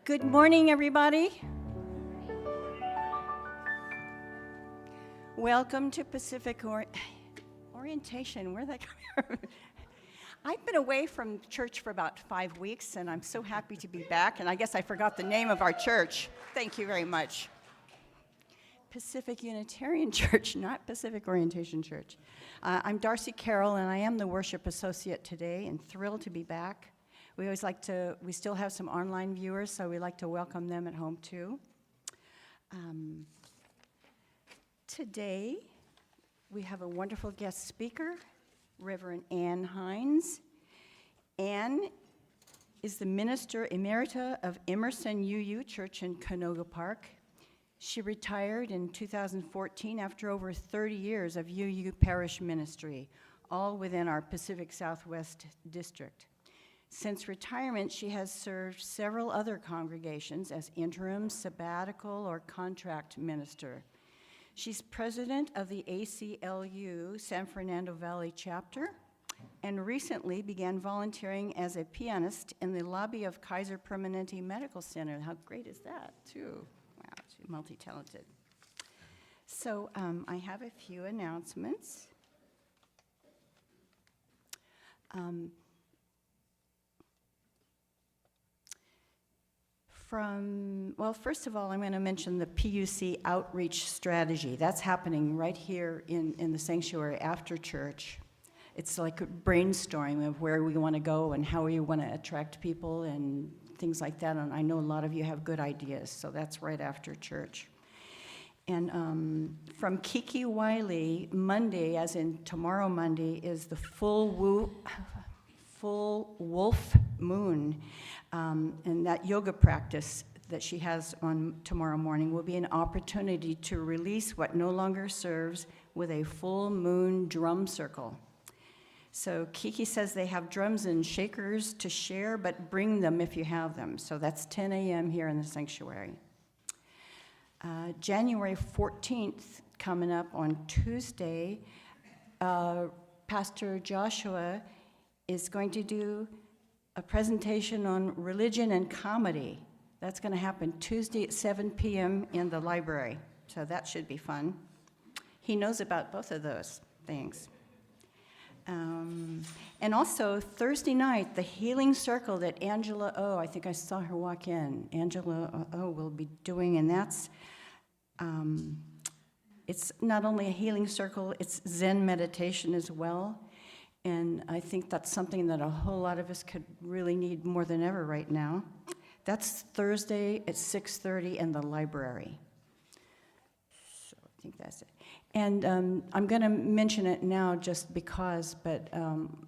Good morning, everybody. Welcome to Pacific Orientation. Where'd that come from? I've been away from church for about 5 weeks, and I'm so happy to be back. And I guess I forgot the name of our church. Thank you very much. Pacific Unitarian Church, not Pacific Orientation Church. I'm Darcy Carroll, and I am the worship associate today, and thrilled to be back. We still have some online viewers, so we like to welcome them at home too. Today, we have a wonderful guest speaker, Reverend Hines. Ann is the Minister Emerita of Emerson UU Church in Canoga Park. She retired in 2014 after over 30 years of UU parish ministry, all within our Pacific Southwest district. Since retirement, she has served several other congregations as interim, sabbatical, or contract minister. She's president of the ACLU San Fernando Valley chapter and recently began volunteering as a pianist in the lobby of Kaiser Permanente Medical Center. How great is that, too? Wow, she's multi-talented. So I have a few announcements. First of all, I'm going to mention the PUC outreach strategy. That's happening right here in the sanctuary after church. It's like a brainstorming of where we want to go and how we want to attract people and things like that. And I know a lot of you have good ideas, so that's right after church. And from Kiki Wiley, Monday, as in tomorrow Monday, is the full wolf moon. And that yoga practice that she has on tomorrow morning will be an opportunity to release what no longer serves with a full moon drum circle. So Kiki says they have drums and shakers to share, but bring them if you have them. So that's 10 a.m. here in the sanctuary. January 14th, coming up on Tuesday, Pastor Joshua is going to do a presentation on religion and comedy. That's going to happen Tuesday at 7 p.m. in the library, so that should be fun. He knows about both of those things. And also, Thursday night, the Healing Circle that Angela O, I think I saw her walk in, Angela O will be doing, and that's, it's not only a healing circle, it's Zen meditation as well. And I think that's something that a whole lot of us could really need more than ever right now. That's Thursday at 6:30 in the library. So I think that's it. And I'm going to mention it now just because, but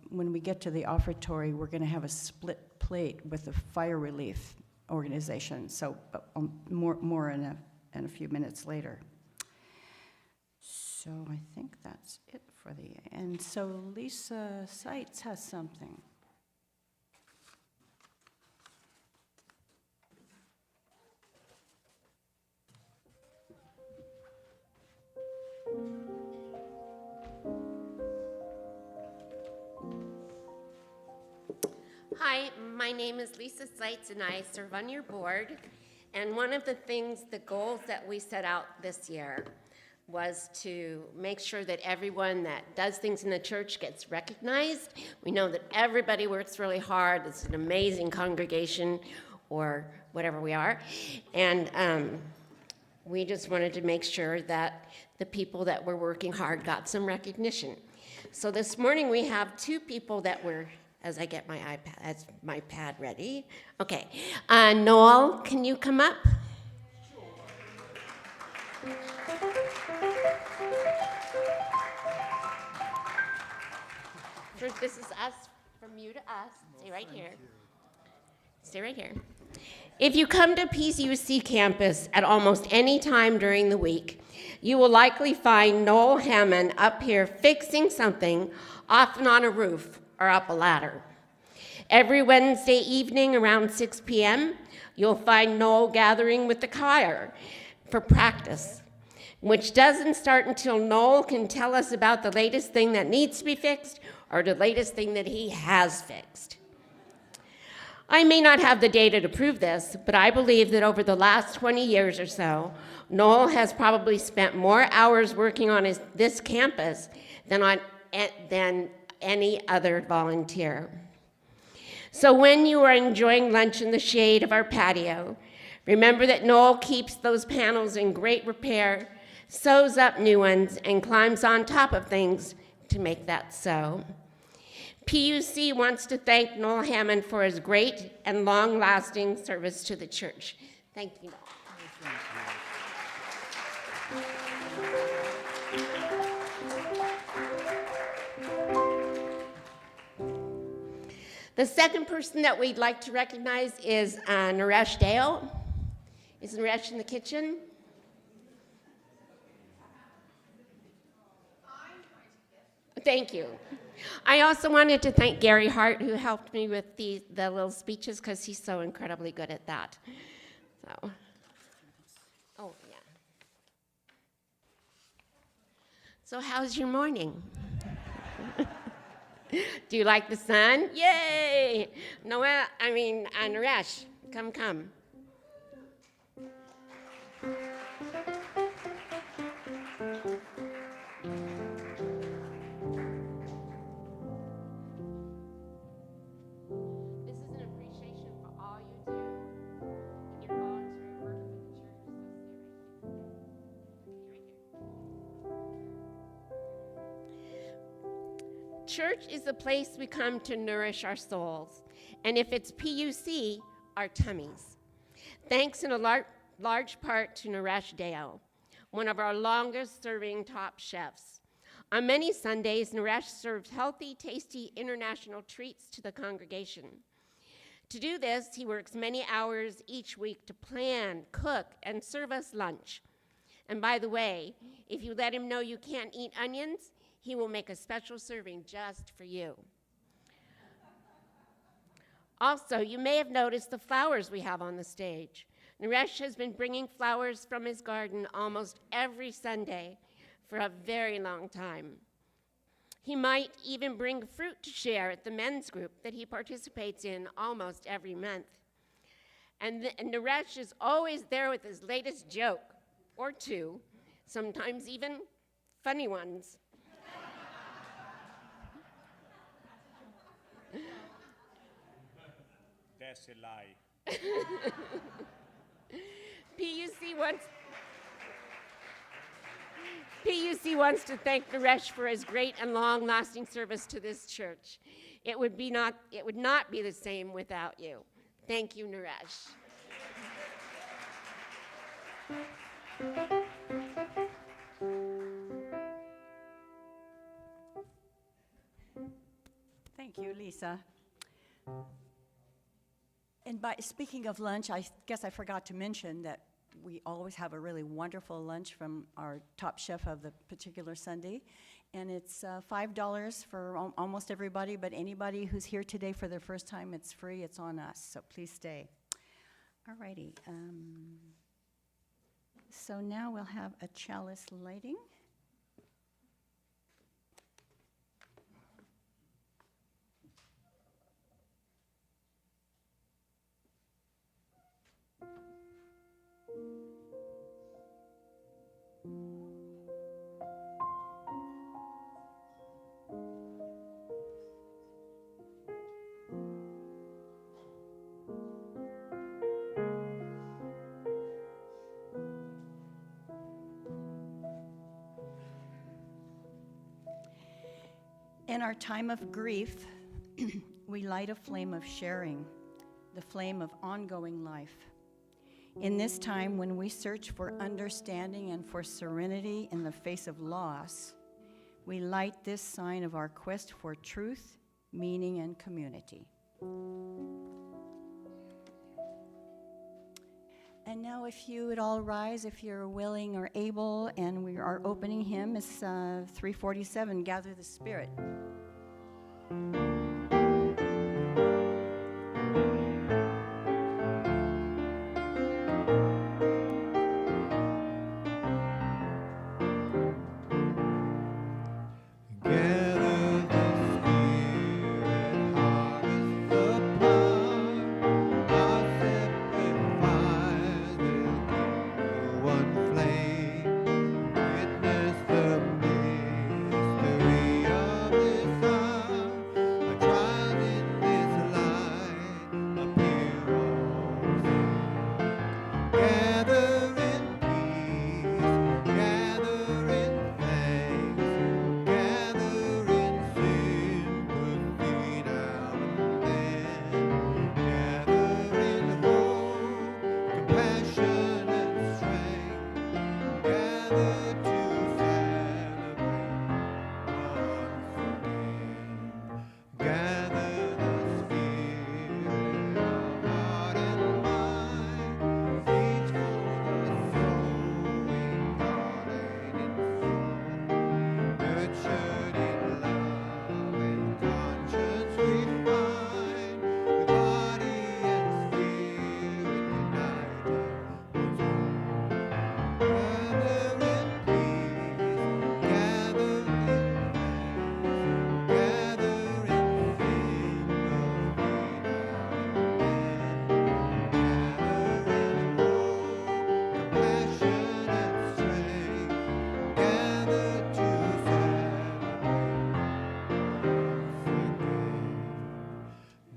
when we get to the offertory, we're going to have a split plate with the fire relief organization. So more in a few minutes later. So I think that's it for and so Lisa Seitz has something. Hi, my name is Lisa Seitz and I serve on your board. And one of the goals that we set out this year was to make sure that everyone that does things in the church gets recognized. We know that everybody works really hard. It's an amazing congregation, or whatever we are. And we just wanted to make sure that the people that were working hard got some recognition. So this morning we have two people that were, as I get my pad ready. Okay, Noel, can you come up? This is us, from you to us. Stay right here. Stay right here. If you come to PCUC campus at almost any time during the week, you will likely find Noel Hammond up here fixing something, often on a roof or up a ladder. Every Wednesday evening around 6 p.m., you'll find Noel gathering with the choir for practice, which doesn't start until Noel can tell us about the latest thing that needs to be fixed or the latest thing that he has fixed. I may not have the data to prove this, but I believe that over the last 20 years or so, Noel has probably spent more hours working on this campus than any other volunteer. So when you are enjoying lunch in the shade of our patio, remember that Noel keeps those panels in great repair, sews up new ones, and climbs on top of things to make that so. PUC wants to thank Noel Hammond for his great and long-lasting service to the church. Thank you, Noel. The second person that we'd like to recognize is Naresh Dale. Is Naresh in the kitchen? Thank you. I also wanted to thank Gary Hart, who helped me with the little speeches, because he's so incredibly good at that. So, oh, yeah. So how's your morning? Do you like the sun? Yay! Naresh, come. This is an appreciation for all you do and your voluntary work for the church. So stay right here. Church is the place we come to nourish our souls, and if it's PUC, our tummies. Thanks in a large part to Naresh Deo, one of our longest-serving top chefs. On many Sundays, Naresh serves healthy, tasty international treats to the congregation. To do this, he works many hours each week to plan, cook, and serve us lunch. And by the way, if you let him know you can't eat onions, he will make a special serving just for you. Also, you may have noticed the flowers we have on the stage. Naresh has been bringing flowers from his garden almost every Sunday for a very long time. He might even bring fruit to share at the men's group that he participates in almost every month. And Naresh is always there with his latest joke, or two, sometimes even funny ones. That's a lie. PUC wants to thank Naresh for his great and long-lasting service to this church. It would not be the same without you. Thank you, Naresh. Thank you, Lisa. And speaking of lunch, I guess I forgot to mention that we always have a really wonderful lunch from our top chef of the particular Sunday. And it's $5 for almost everybody, but anybody who's here today for their first time, it's free, it's on us, so please stay. All righty. So now we'll have a chalice lighting. In our time of grief, we light a flame of sharing, the flame of ongoing life. In this time when we search for understanding and for serenity in the face of loss, we light this sign of our quest for truth, meaning, and community. And now if you would all rise, if you're willing or able, and we are opening hymn, it's 347, Gather the Spirit. Gather the Spirit, harvest the power.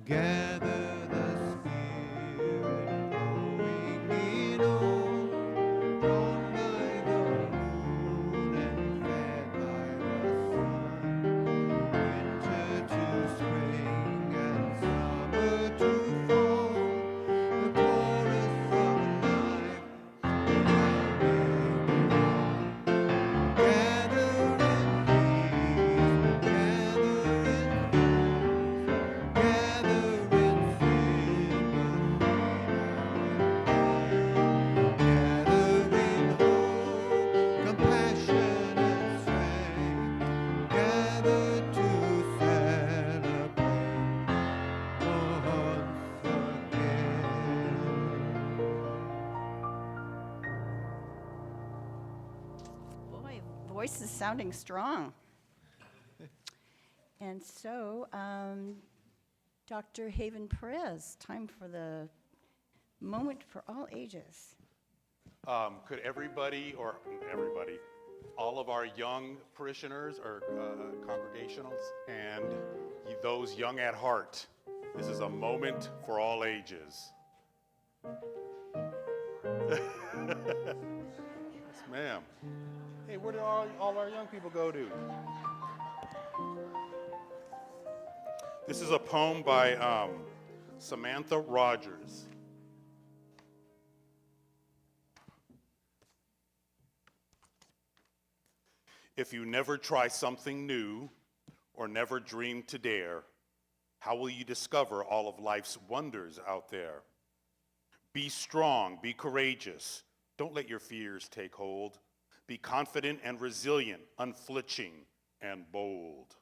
Gather the Spirit growing in all, drawn by the moon and fed by the sun. Winter to spring and summer to fall, the chorus of life around me belong. Gather in peace, gather in peace, gather in sympathy now and then. Gather in hope, compassion and strength, gather to celebrate once again. Boy, voice is sounding strong. And so, Dr. Haven Perez, time for the moment for all ages. Could everybody, all of our young parishioners or congregationals and those young at heart, this is a moment for all ages. Yes, ma'am. Hey, where did all our young people go to? This is a poem by Samantha Rogers. If you never try something new or never dream to dare, how will you discover all of life's wonders out there? Be strong, be courageous. Don't let your fears take hold. Be confident and resilient, unflinching and bold.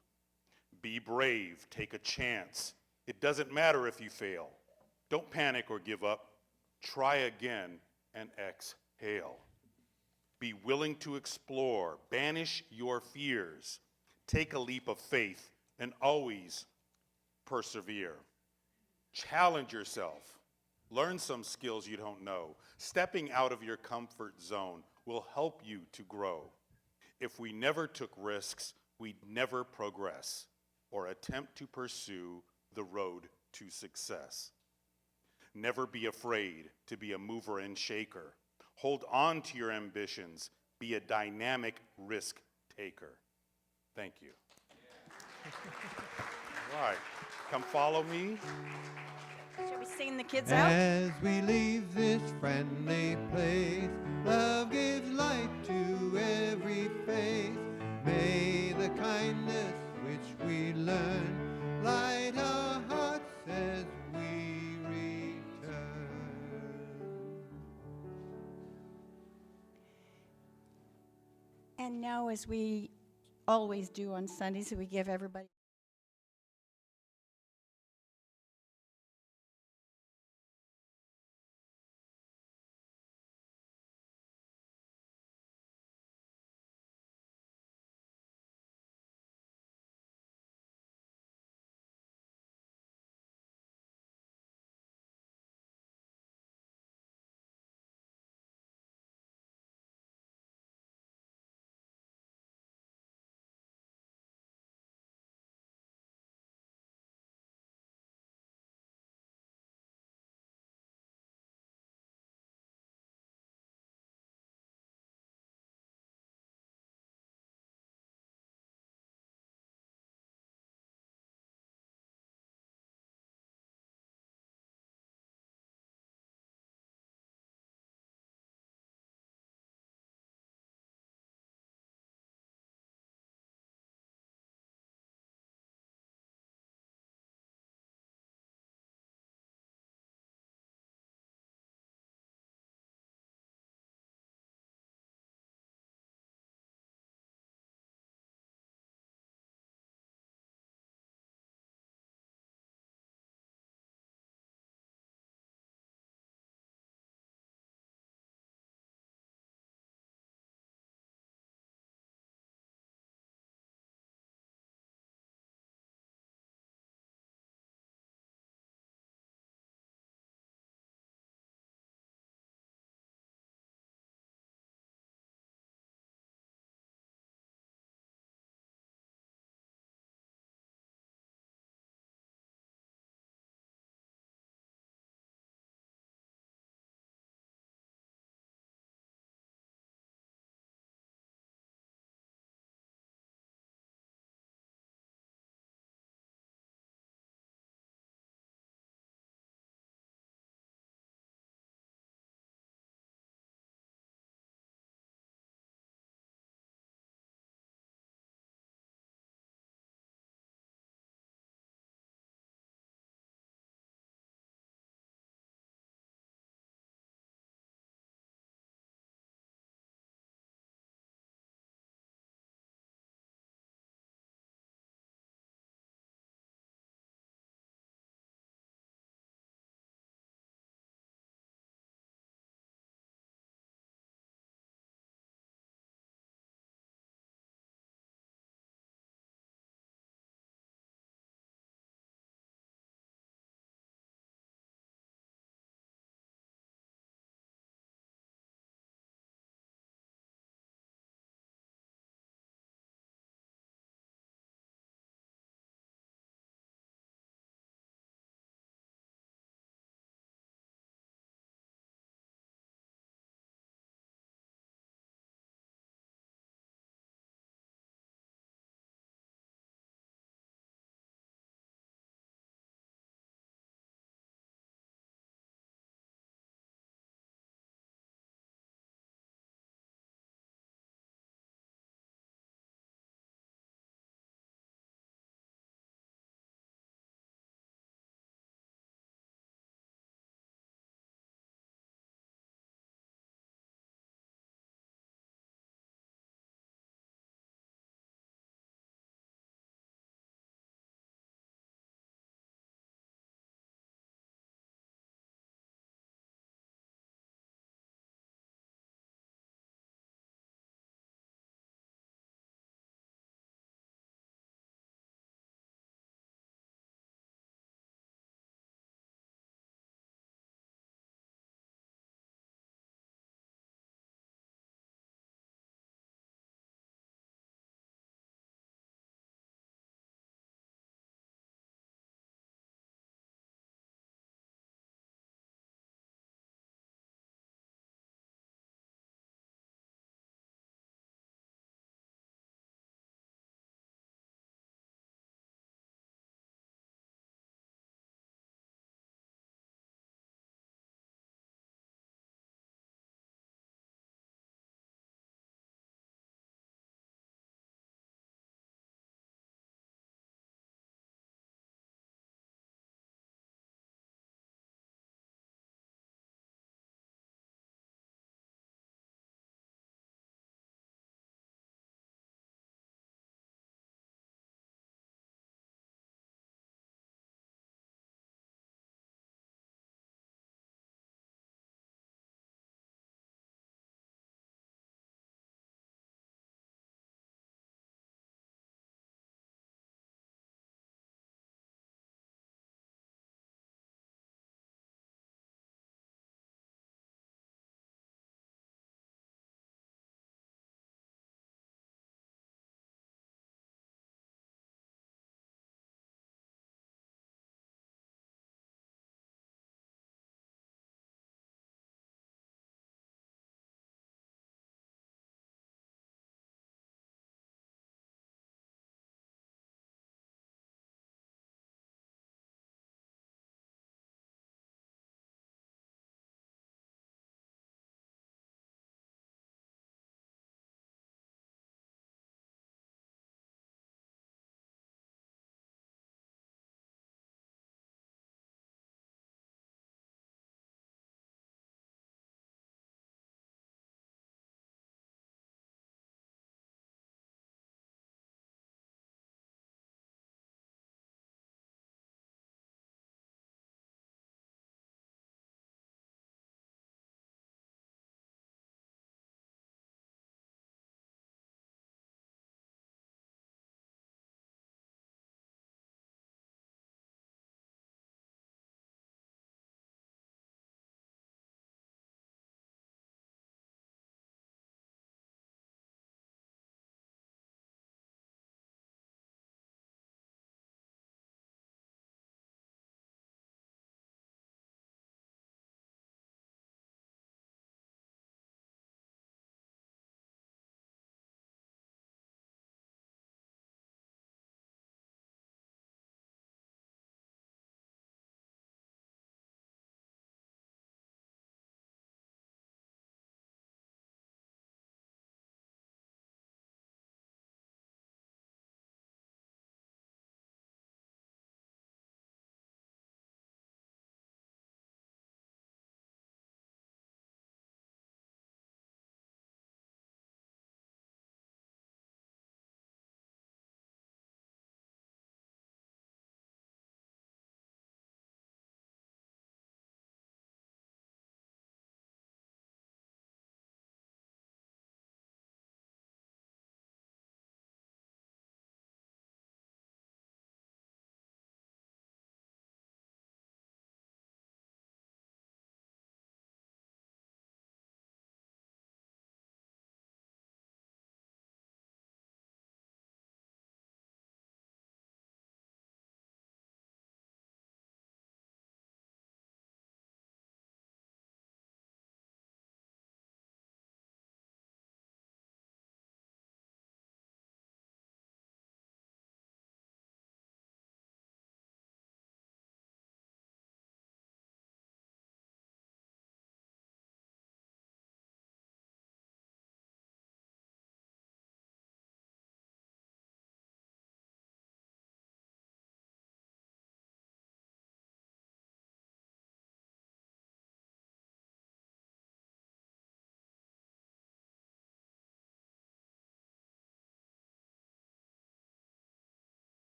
Be brave, take a chance. It doesn't matter if you fail. Don't panic or give up. Try again and exhale. Be willing to explore, banish your fears, take a leap of faith, and always persevere. Challenge yourself. Learn some skills you don't know. Stepping out of your comfort zone will help you to grow. If we never took risks, we'd never progress or attempt to pursue the road to success. Never be afraid to be a mover and shaker. Hold on to your ambitions. Be a dynamic risk taker. Thank you. All right, come follow me. Shall we sing the kids out? As we leave this friendly place, love gives light to every face. May the kindness which we learn light our hearts as we return. And now, as we always do on Sundays, we give everybody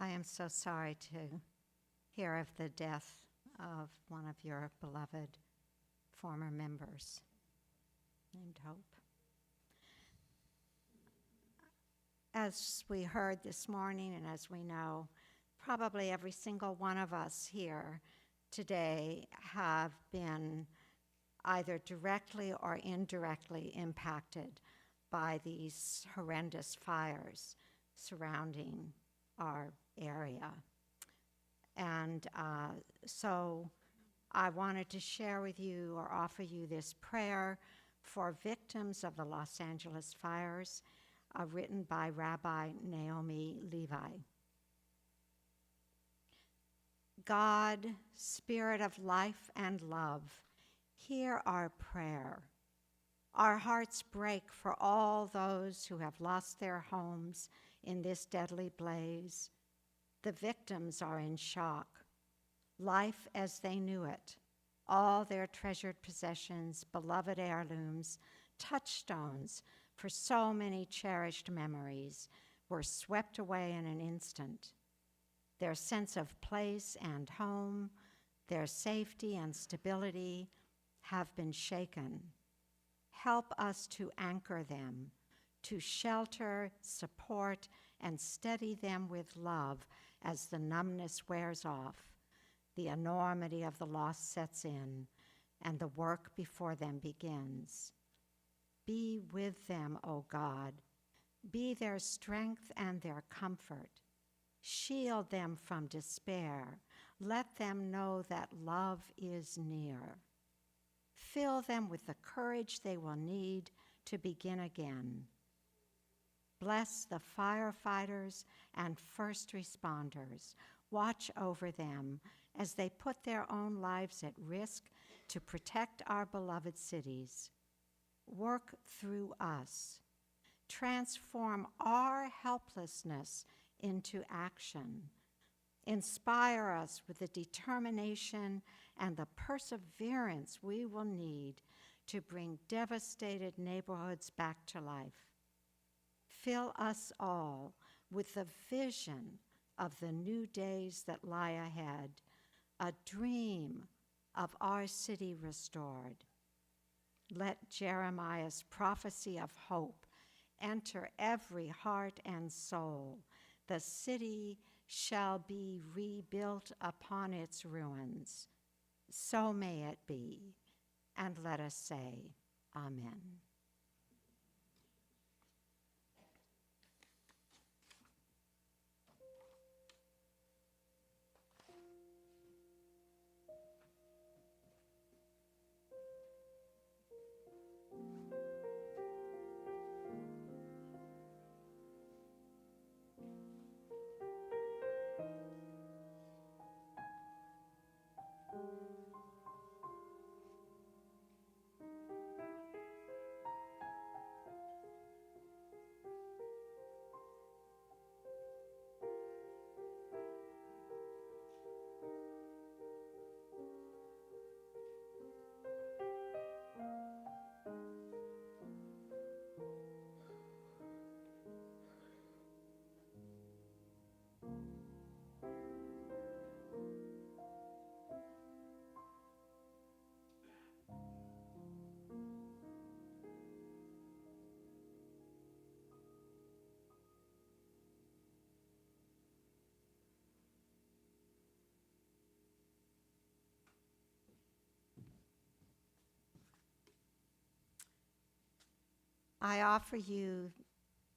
I am so sorry to hear of the death of one of your beloved former members named Hope. As we heard this morning, and as we know, probably every single one of us here today have been either directly or indirectly impacted by these horrendous fires surrounding our area. And so I wanted to share with you or offer you this prayer for victims of the Los Angeles fires, written by Rabbi Naomi Levi. God, Spirit of life and love, hear our prayer. Our hearts break for all those who have lost their homes in this deadly blaze. The victims are in shock. Life as they knew it, all their treasured possessions, beloved heirlooms, touchstones for so many cherished memories, were swept away in an instant. Their sense of place and home, their safety and stability have been shaken. Help us to anchor them, to shelter, support, and steady them with love as the numbness wears off, the enormity of the loss sets in, and the work before them begins. Be with them, O God. Be their strength and their comfort. Shield them from despair. Let them know that love is near. Fill them with the courage they will need to begin again. Bless the firefighters and first responders. Watch over them as they put their own lives at risk to protect our beloved cities. Work through us. Transform our helplessness into action. Inspire us with the determination and the perseverance we will need to bring devastated neighborhoods back to life. Fill us all with the vision of the new days that lie ahead, a dream of our city restored. Let Jeremiah's prophecy of hope enter every heart and soul. The city shall be rebuilt upon its ruins. So may it be. And let us say, Amen. I offer you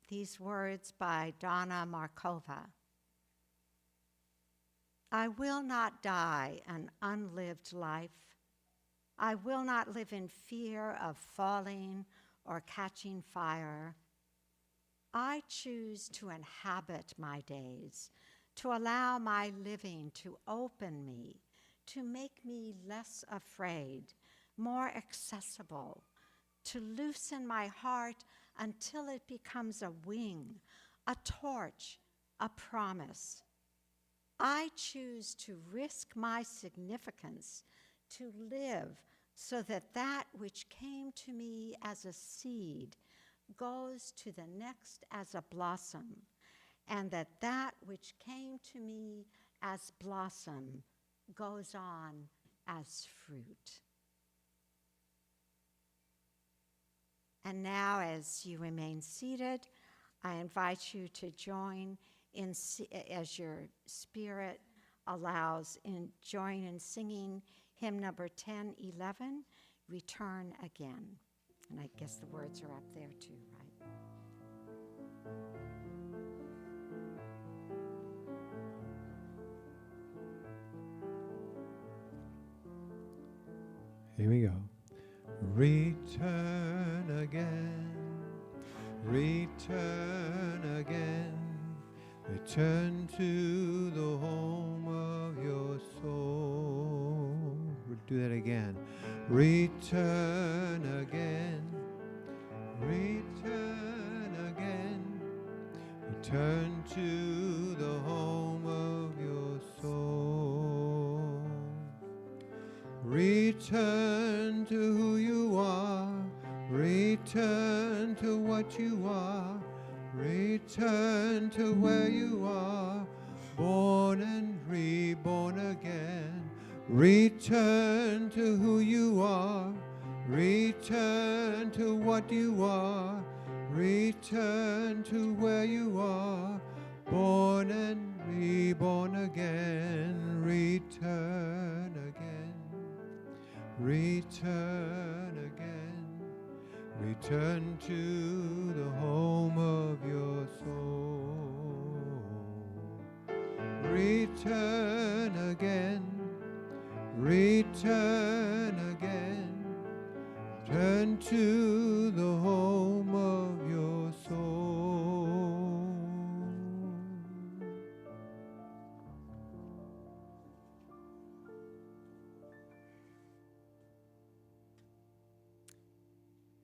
these words by Donna Markova. I will not die an unlived life. I will not live in fear of falling or catching fire. I choose to inhabit my days, to allow my living to open me, to make me less afraid, more accessible, to loosen my heart until it becomes a wing, a torch, a promise. I choose to risk my significance, to live so that that which came to me as a seed goes to the next as a blossom, and that that which came to me as blossom goes on as fruit. And now, as you remain seated, I invite you to join in, as your spirit allows, join in singing hymn number 1011, Return Again. And I guess the words are up there too, right? Here we go. Return again, return again, return to the home of your soul. We'll do that again. Return again, return again, return to the home of your soul. Return to who you are, return to what you are, return to where you are, born and reborn again. Return to who you are, return to what you are, return to where you are, born and reborn again. Return again. Return again, return to the home of your soul. Return again, return again, turn to the home of your soul.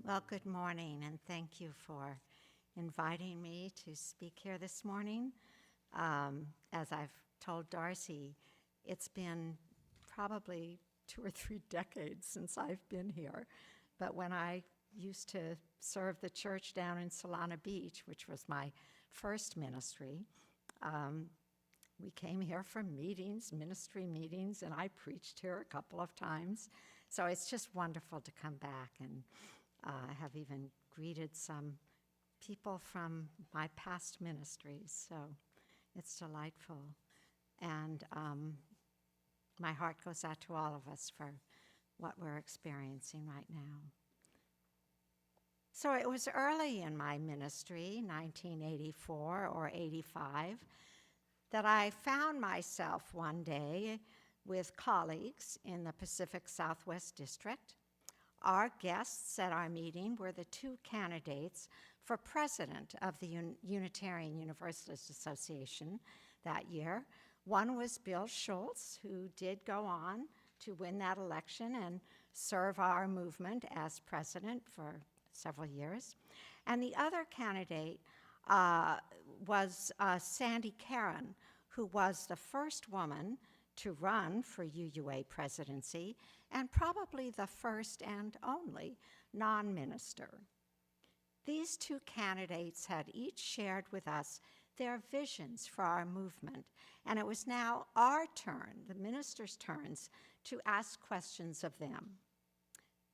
Well, good morning, and thank you for inviting me to speak here this morning. As I've told Darcy, it's been probably 2 or 3 decades since I've been here. But when I used to serve the church down in Solana Beach, which was my first ministry, we came here for meetings, ministry meetings, and I preached here a couple of times. So it's just wonderful to come back, and have even greeted some people from my past ministries. So it's delightful. And my heart goes out to all of us for what we're experiencing right now. So it was early in my ministry, 1984 or 85, that I found myself one day with colleagues in the Pacific Southwest District. Our guests at our meeting were the two candidates for president of the Unitarian Universalist Association that year. One was Bill Schultz, who did go on to win that election and serve our movement as president for several years. And the other candidate was Sandy Caron, who was the first woman to run for UUA presidency and probably the first and only non-minister. These two candidates had each shared with us their visions for our movement, and it was now our turn, the ministers' turns, to ask questions of them.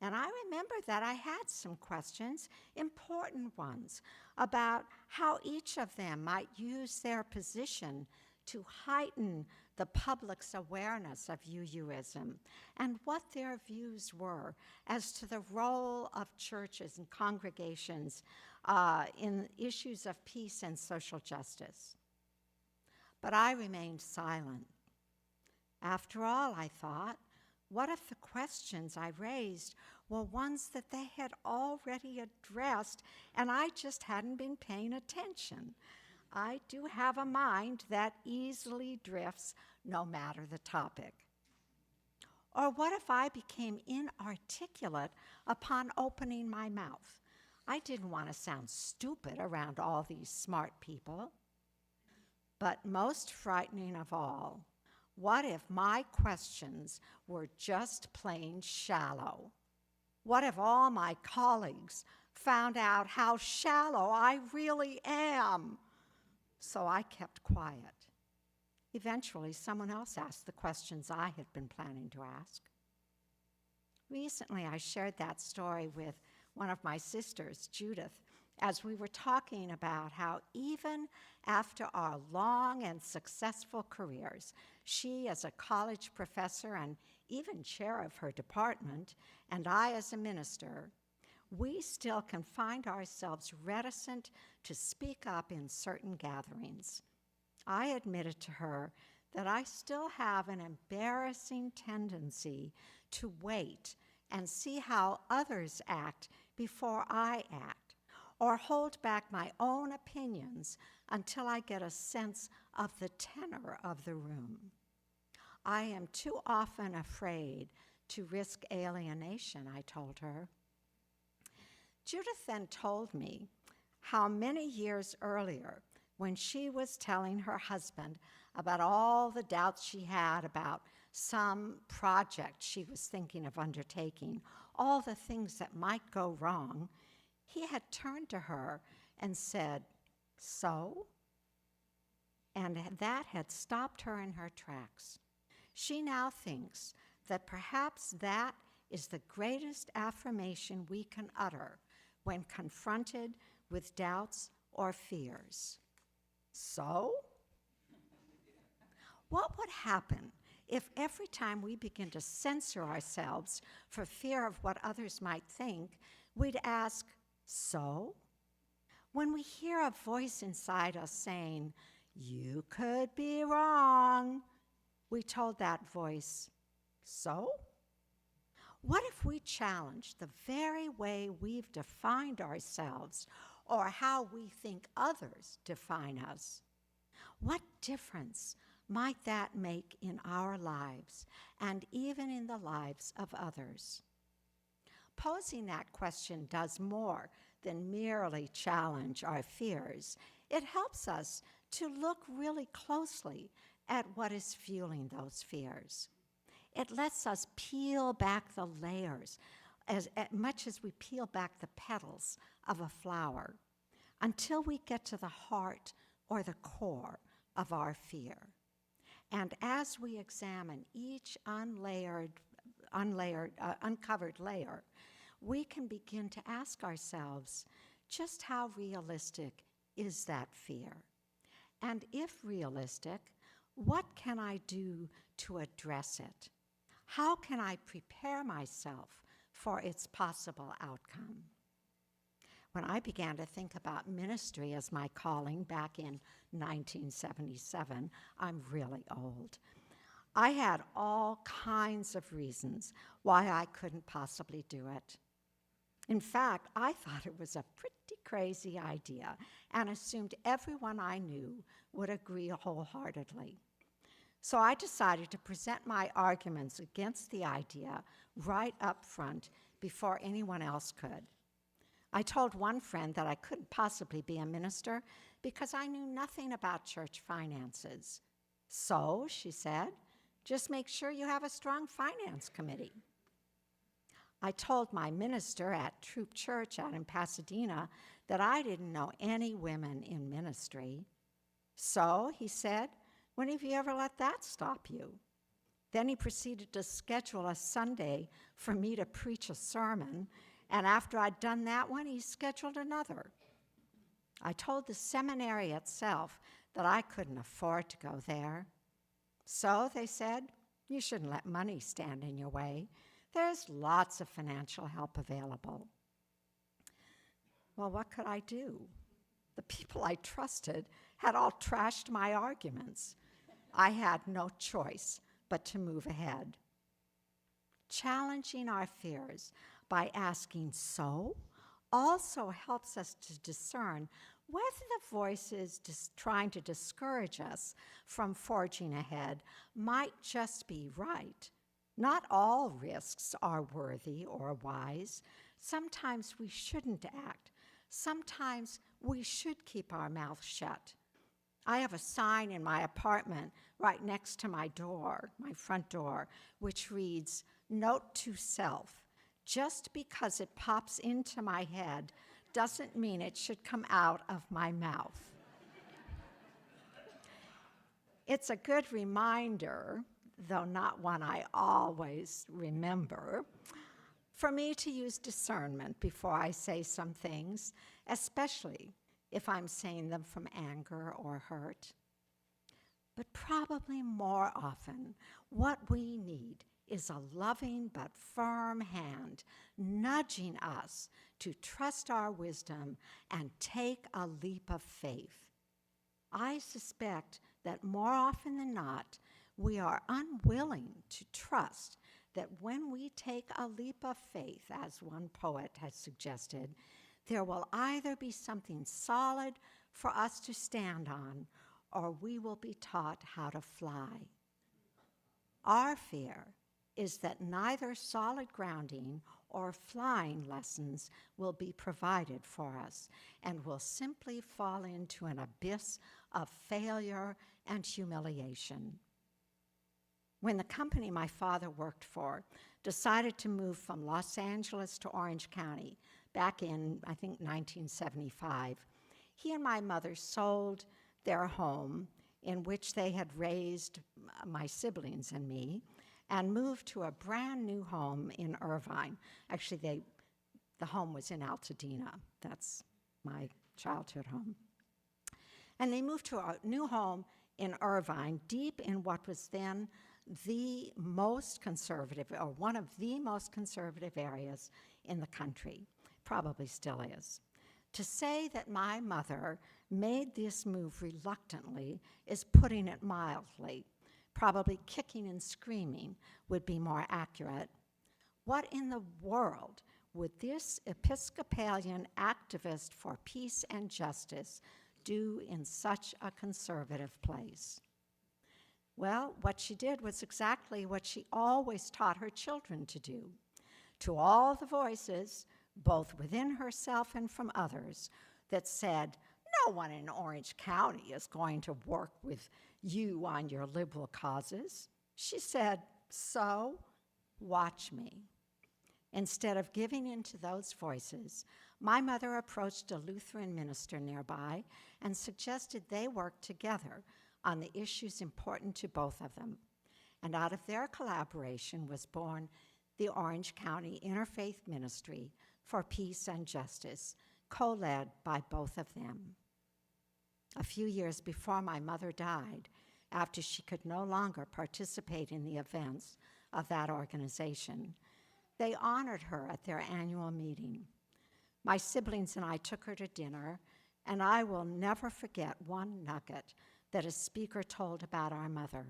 And I remember that I had some questions, important ones, about how each of them might use their position to heighten the public's awareness of UUism and what their views were as to the role of churches and congregations in issues of peace and social justice. But I remained silent. After all, I thought, what if the questions I raised were ones that they had already addressed and I just hadn't been paying attention? I do have a mind that easily drifts no matter the topic. Or what if I became inarticulate upon opening my mouth? I didn't want to sound stupid around all these smart people. But most frightening of all, what if my questions were just plain shallow? What if all my colleagues found out how shallow I really am? So I kept quiet. Eventually, someone else asked the questions I had been planning to ask. Recently, I shared that story with one of my sisters, Judith, as we were talking about how even after our long and successful careers, she as a college professor and even chair of her department, and I as a minister, we still can find ourselves reticent to speak up in certain gatherings. I admitted to her that I still have an embarrassing tendency to wait and see how others act before I act, or hold back my own opinions until I get a sense of the tenor of the room. I am too often afraid to risk alienation, I told her. Judith then told me how many years earlier, when she was telling her husband about all the doubts she had about some project she was thinking of undertaking, all the things that might go wrong, he had turned to her and said, "So?" And that had stopped her in her tracks. She now thinks that perhaps that is the greatest affirmation we can utter when confronted with doubts or fears. So? What would happen if every time we begin to censor ourselves for fear of what others might think, we'd ask, "So?" When we hear a voice inside us saying, "You could be wrong," we told that voice, "So?" What if we challenged the very way we've defined ourselves or how we think others define us? What difference might that make in our lives and even in the lives of others? Posing that question does more than merely challenge our fears. It helps us to look really closely at what is fueling those fears. It lets us peel back the layers as much as we peel back the petals of a flower until we get to the heart or the core of our fear. And as we examine each uncovered layer, we can begin to ask ourselves, just how realistic is that fear? And if realistic, what can I do to address it? How can I prepare myself for its possible outcome? When I began to think about ministry as my calling back in 1977, I'm really old, I had all kinds of reasons why I couldn't possibly do it. In fact, I thought it was a pretty crazy idea and assumed everyone I knew would agree wholeheartedly. So I decided to present my arguments against the idea right up front before anyone else could. I told one friend that I couldn't possibly be a minister because I knew nothing about church finances. So, she said, just make sure you have a strong finance committee. I told my minister at Troop Church out in Pasadena that I didn't know any women in ministry. So, he said, when have you ever let that stop you? Then he proceeded to schedule a Sunday for me to preach a sermon, and after I'd done that one, he scheduled another. I told the seminary itself that I couldn't afford to go there. So they said, you shouldn't let money stand in your way. There's lots of financial help available. Well, what could I do? The people I trusted had all trashed my arguments. I had no choice but to move ahead. Challenging our fears by asking so also helps us to discern whether the voices trying to discourage us from forging ahead might just be right. Not all risks are worthy or wise. Sometimes we shouldn't act. Sometimes we should keep our mouth shut. I have a sign in my apartment right next to my door, my front door, which reads, "Note to self, just because it pops into my head doesn't mean it should come out of my mouth." It's a good reminder, though not one I always remember, for me to use discernment before I say some things, especially if I'm saying them from anger or hurt. But probably more often, what we need is a loving but firm hand nudging us to trust our wisdom and take a leap of faith. I suspect that more often than not, we are unwilling to trust that when we take a leap of faith, as one poet has suggested, there will either be something solid for us to stand on, or we will be taught how to fly. Our fear is that neither solid grounding or flying lessons will be provided for us, and we'll simply fall into an abyss of failure and humiliation. When the company my father worked for decided to move from Los Angeles to Orange County back in, I think, 1975, he and my mother sold their home in which they had raised my siblings and me and moved to a brand new home in Irvine. Actually, the home was in Altadena. That's my childhood home. And they moved to a new home in Irvine, deep in what was then the most conservative, or one of the most conservative areas in the country, probably still is. To say that my mother made this move reluctantly is putting it mildly. Probably kicking and screaming would be more accurate. What in the world would this Episcopalian activist for peace and justice do in such a conservative place? Well, what she did was exactly what she always taught her children to do. To all the voices, both within herself and from others, that said, no one in Orange County is going to work with you on your liberal causes, she said, so watch me. Instead of giving in to those voices, my mother approached a Lutheran minister nearby and suggested they work together on the issues important to both of them. And out of their collaboration was born the Orange County Interfaith Ministry for Peace and Justice, co-led by both of them. A few years before my mother died, after she could no longer participate in the events of that organization, they honored her at their annual meeting. My siblings and I took her to dinner, and I will never forget one nugget that a speaker told about our mother.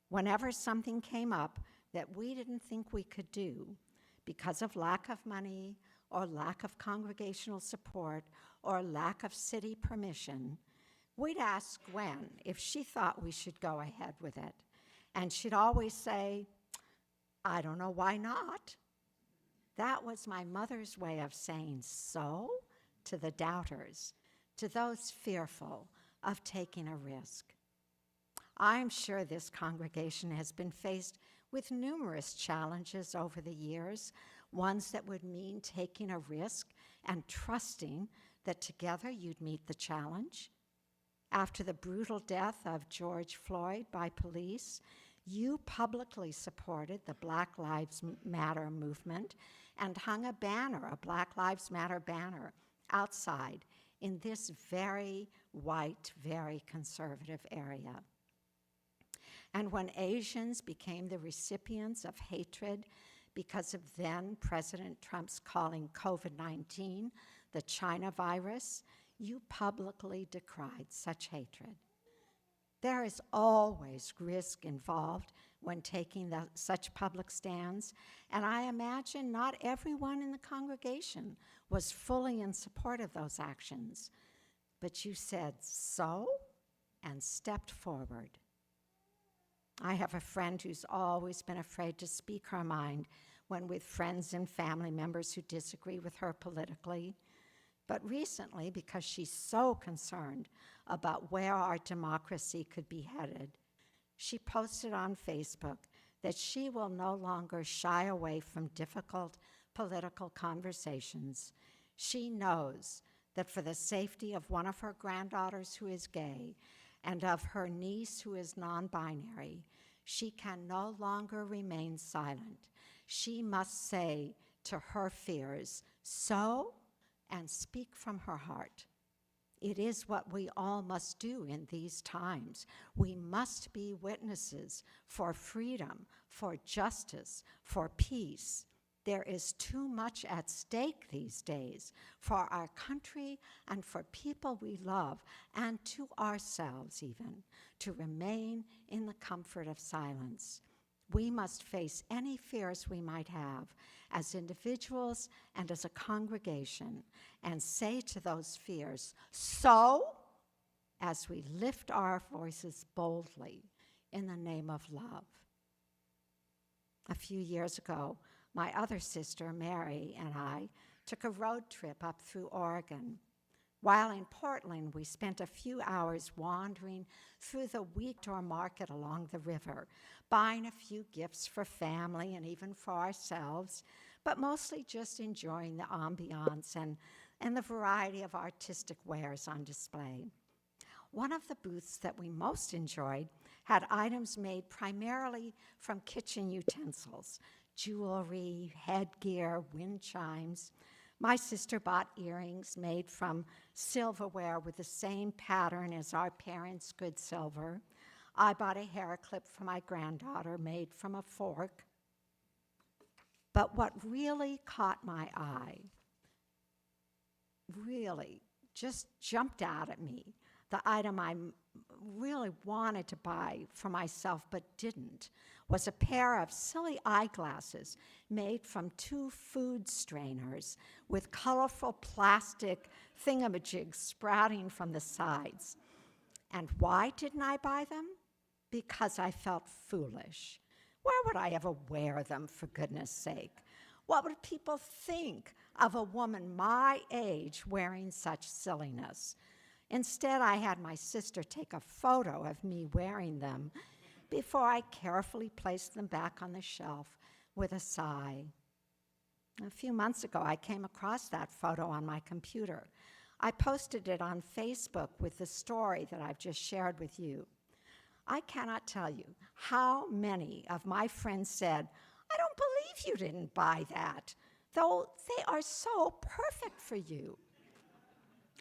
Whenever something came up that we didn't think we could do because of lack of money or lack of congregational support or lack of city permission, we'd ask Gwen if she thought we should go ahead with it. And she'd always say, "I don't know, why not?" That was my mother's way of saying so to the doubters, to those fearful of taking a risk. I'm sure this congregation has been faced with numerous challenges over the years, ones that would mean taking a risk and trusting that together you'd meet the challenge. After the brutal death of George Floyd by police, you publicly supported the Black Lives Matter movement and hung a banner, a Black Lives Matter banner, outside in this very white, very conservative area. And when Asians became the recipients of hatred because of then President Trump's calling COVID-19 the China virus, you publicly decried such hatred. There is always risk involved when taking such public stands, and I imagine not everyone in the congregation was fully in support of those actions, but you said so and stepped forward. I have a friend who's always been afraid to speak her mind when with friends and family members who disagree with her politically. But recently, because she's so concerned about where our democracy could be headed, she posted on Facebook that she will no longer shy away from difficult political conversations. She knows that for the safety of one of her granddaughters who is gay and of her niece who is non-binary, she can no longer remain silent. She must say to her fears, so, and speak from her heart. It is what we all must do in these times. We must be witnesses for freedom, for justice, for peace. There is too much at stake these days for our country and for people we love, and to ourselves even, to remain in the comfort of silence. We must face any fears we might have as individuals and as a congregation and say to those fears, so, as we lift our voices boldly in the name of love. A few years ago, my other sister, Mary, and I took a road trip up through Oregon. While in Portland, we spent a few hours wandering through the wheat-door market along the river, buying a few gifts for family and even for ourselves, but mostly just enjoying the ambiance and the variety of artistic wares on display. One of the booths that we most enjoyed had items made primarily from kitchen utensils, jewelry, headgear, wind chimes. My sister bought earrings made from silverware with the same pattern as our parents' good silver. I bought a hair clip for my granddaughter made from a fork. But what really caught my eye, really just jumped out at me, the item I really wanted to buy for myself but didn't, was a pair of silly eyeglasses made from 2 food strainers with colorful plastic thingamajigs sprouting from the sides. And why didn't I buy them? Because I felt foolish. Where would I ever wear them, for goodness sake? What would people think of a woman my age wearing such silliness? Instead, I had my sister take a photo of me wearing them before I carefully placed them back on the shelf with a sigh. A few months ago, I came across that photo on my computer. I posted it on Facebook with the story that I've just shared with you. I cannot tell you how many of my friends said, I don't believe you didn't buy that, though they are so perfect for you.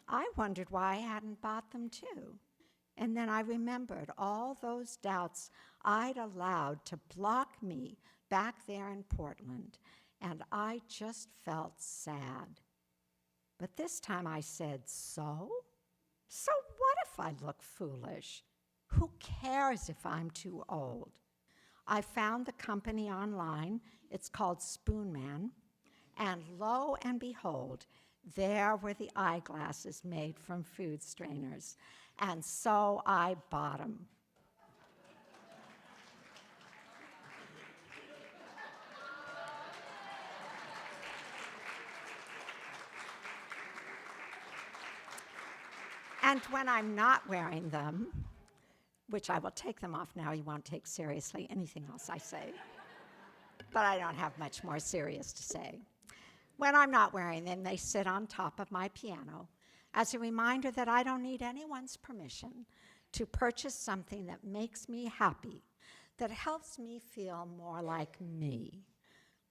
I wondered why I hadn't bought them too. And then I remembered all those doubts I'd allowed to block me back there in Portland, and I just felt sad. But this time I said, so? So what if I look foolish? Who cares if I'm too old? I found the company online. It's called Spoonman. And lo and behold, there were the eyeglasses made from food strainers. And so I bought them. And when I'm not wearing them, which I will take them off now, you won't take seriously anything else I say, but I don't have much more serious to say. When I'm not wearing them, they sit on top of my piano as a reminder that I don't need anyone's permission to purchase something that makes me happy, that helps me feel more like me.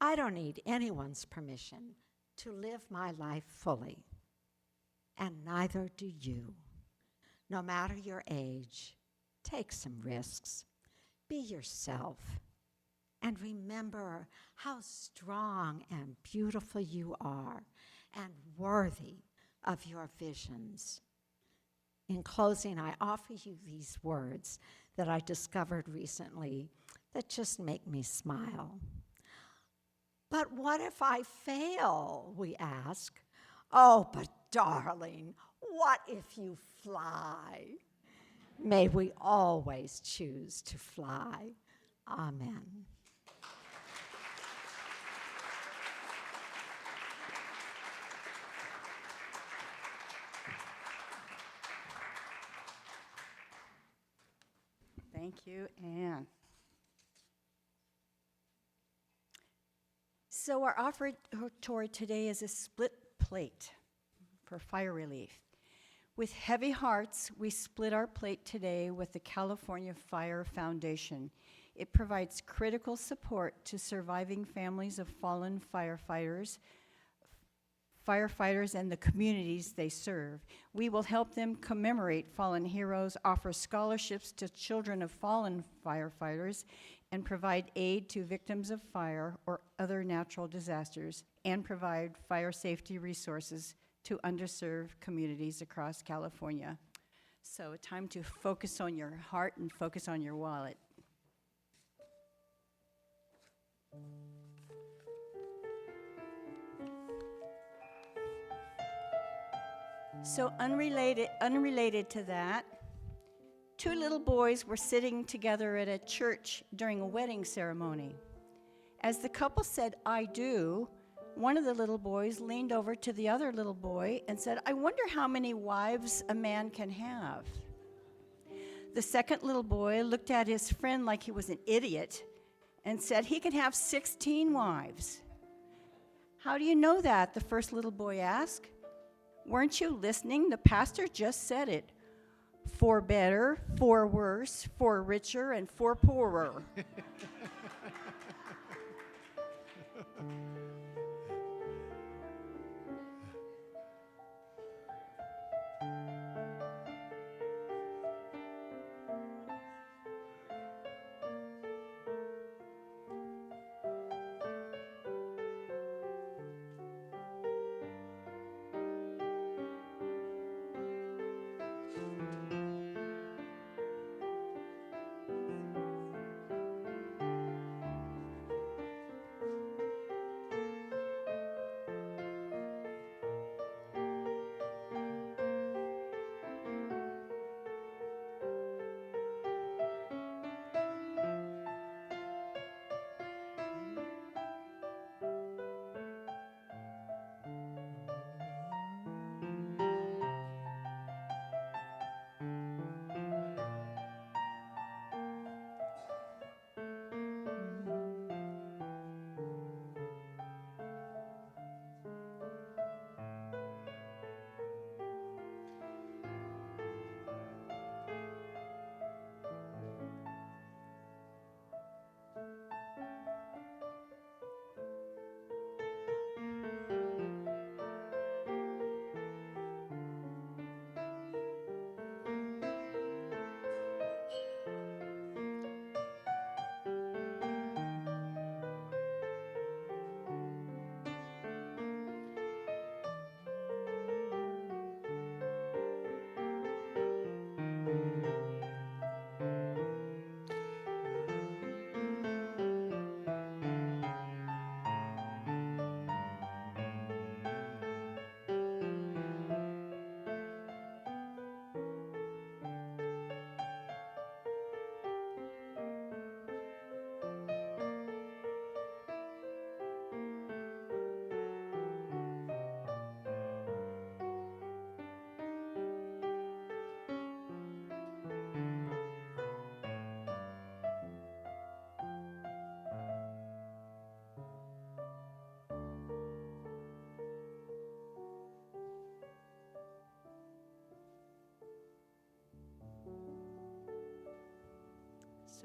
I don't need anyone's permission to live my life fully, and neither do you. No matter your age, take some risks. Be yourself. And remember how strong and beautiful you are and worthy of your visions. In closing, I offer you these words that I discovered recently that just make me smile. But what if I fail, we ask. Oh, but darling, what if you fly? May we always choose to fly. Amen. Thank you, Anne. So our offertory today is a split plate for fire relief. With heavy hearts, we split our plate today with the California Fire Foundation. It provides critical support to surviving families of fallen firefighters and the communities they serve. We will help them commemorate fallen heroes, offer scholarships to children of fallen firefighters, and provide aid to victims of fire or other natural disasters, and provide fire safety resources to underserved communities across California. So, time to focus on your heart and focus on your wallet. So unrelated to that, two little boys were sitting together at a church during a wedding ceremony. As the couple said, "I do," one of the little boys leaned over to the other little boy and said, "I wonder how many wives a man can have." The second little boy looked at his friend like he was an idiot and said, "He can have 16 wives." "How do you know that?" the first little boy asked. "Weren't you listening? The pastor just said it. 4 better, 4 worse, 4 richer, and 4 poorer."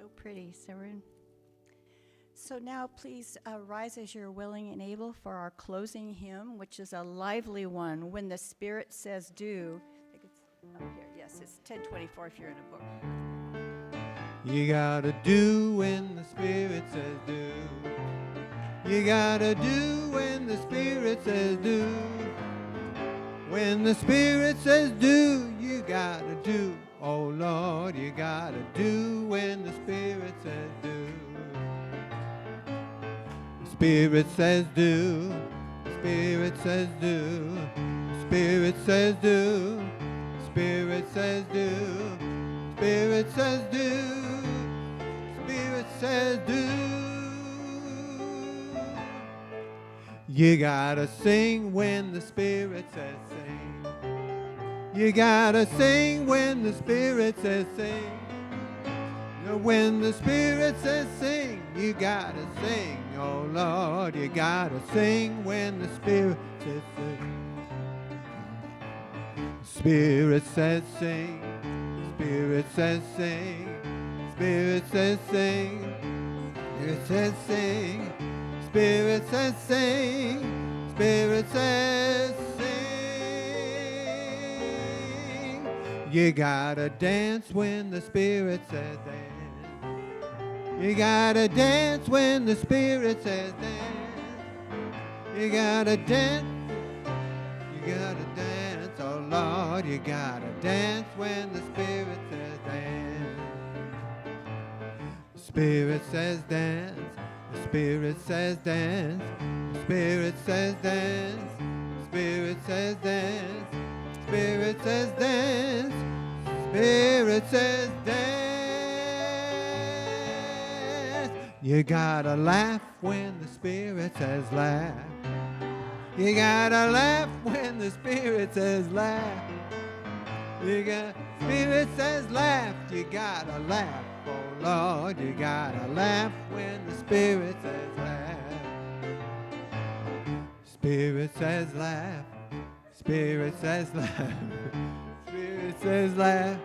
So pretty, Saren. So now please rise as you're willing and able for our closing hymn, which is a lively one, When the Spirit Says Do. I think it's up here. Yes, it's 1024 if you're in a book. You gotta do when the Spirit says do. You gotta do when the Spirit says do. When the Spirit says do, you gotta do. Oh Lord, you gotta do when the Spirit says do. The Spirit says do. The Spirit says do. The Spirit says do. The Spirit says do. Spirit says do. Spirit says do. You gotta sing when the Spirit says sing. You gotta sing when the Spirit says sing. When the Spirit says sing, you gotta sing. Oh Lord, you gotta sing when the Spirit says sing. Spirit says sing. Spirit says sing. Spirit says sing. Spirit says sing. Spirit says sing. Spirit says sing. You gotta dance when the Spirit says dance. You gotta dance when the Spirit says dance. You gotta dance. You gotta dance. Oh Lord, you gotta dance when the Spirit says dance. The Spirit says dance. The Spirit says dance. The Spirit says dance. The Spirit says dance. The Spirit says dance. The Spirit says dance. You gotta laugh when the Spirit says laugh. You gotta laugh when the Spirit says laugh. You got Spirit says laugh. You gotta laugh. Oh Lord, you gotta laugh when the Spirit says laugh. Spirit says laugh. Spirit says laugh. Spirit says laugh.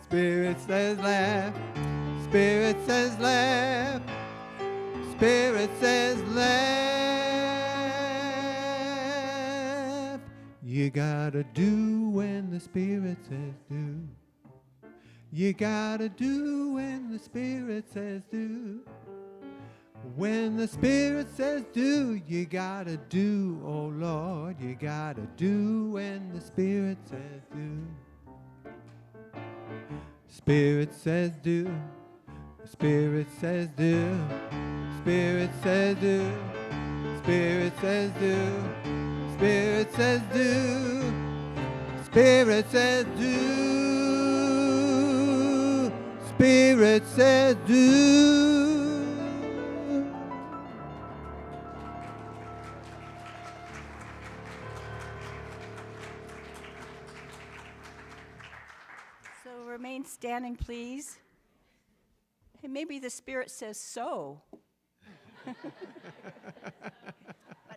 Spirit says laugh. Spirit says laugh. Spirit says laugh. You gotta do when the Spirit says do. You gotta do when the Spirit says do. When the Spirit says do, you gotta do. Oh Lord, you gotta do when the Spirit says do. Spirit says do. Spirit says do. Spirit says do. Spirit says do. Spirit says do. Spirit says do. Spirit says do. So remain standing, please. And maybe the Spirit says so. But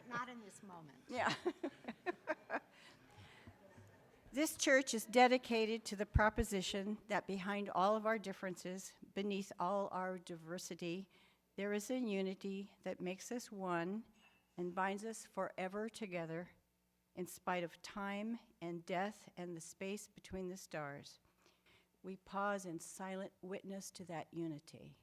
not in this moment. Yeah. This church is dedicated to the proposition that behind all of our differences, beneath all our diversity, there is a unity that makes us one and binds us forever together in spite of time and death and the space between the stars. We pause in silent witness to that unity.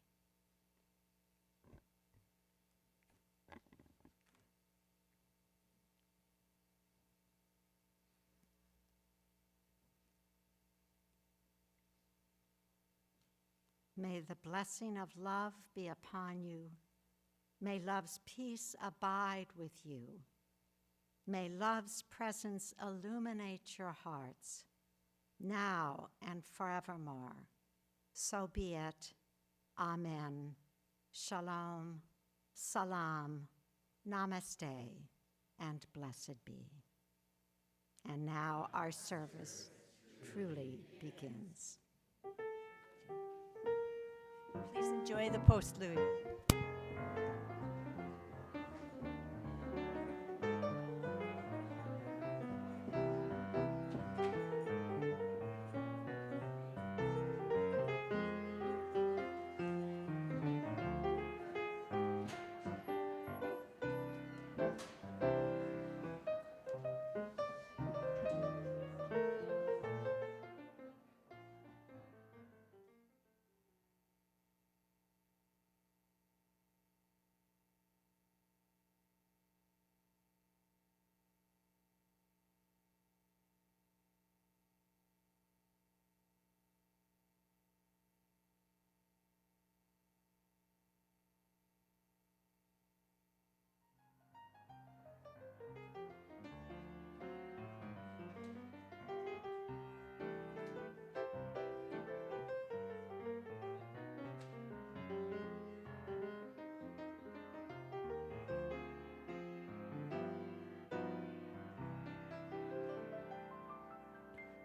May the blessing of love be upon you. May love's peace abide with you. May love's presence illuminate your hearts, now and forevermore. So be it. Amen. Shalom, salam, namaste, and blessed be. And now our service truly begins. Please enjoy the postlude.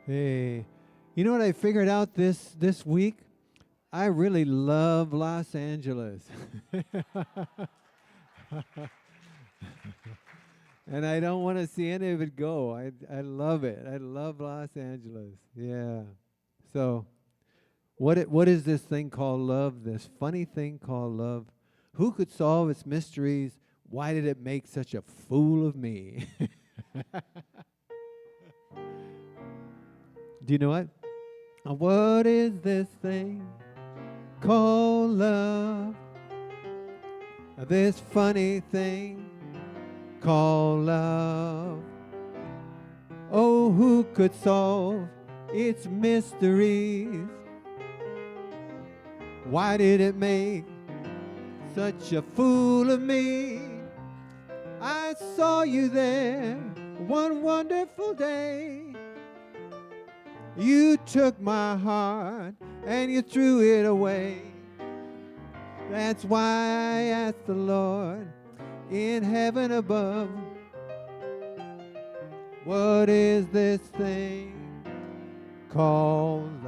Hey, you know what I figured out this week? I really love Los Angeles. And I don't want to see any of it go. I love it. I love Los Angeles. Yeah. So, what is this thing called love? This funny thing called love? Who could solve its mysteries? Why did it make such a fool of me? Do you know what? What is this thing called love? This funny thing called love. Oh, who could solve its mysteries? Why did it make such a fool of me? I saw you there one wonderful day. You took my heart and you threw it away. That's why I asked the Lord in heaven above, what is this thing called love?